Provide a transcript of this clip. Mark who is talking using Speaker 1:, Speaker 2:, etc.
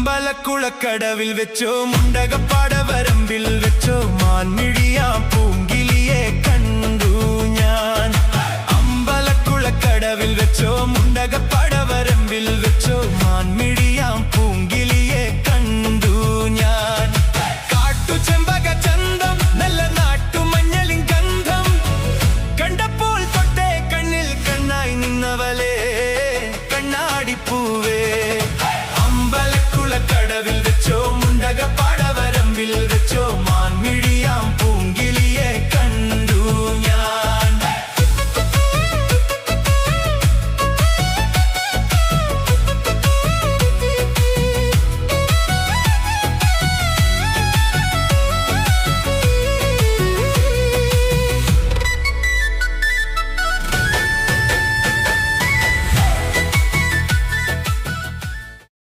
Speaker 1: അമ്പലക്കുളക്കടവിൽ വെച്ചോ മുണ്ടകപ്പാടവരമ്പിൽ വെച്ചോ മാൻമിഴിയാം പൂങ്കിളിയെ കണ്ടു ഞാൻ. അമ്പലക്കുളക്കടവിൽ വെച്ചോ മുണ്ടകപ്പാടവരമ്പിൽ വെച്ചോ മാൻമിഴിയാം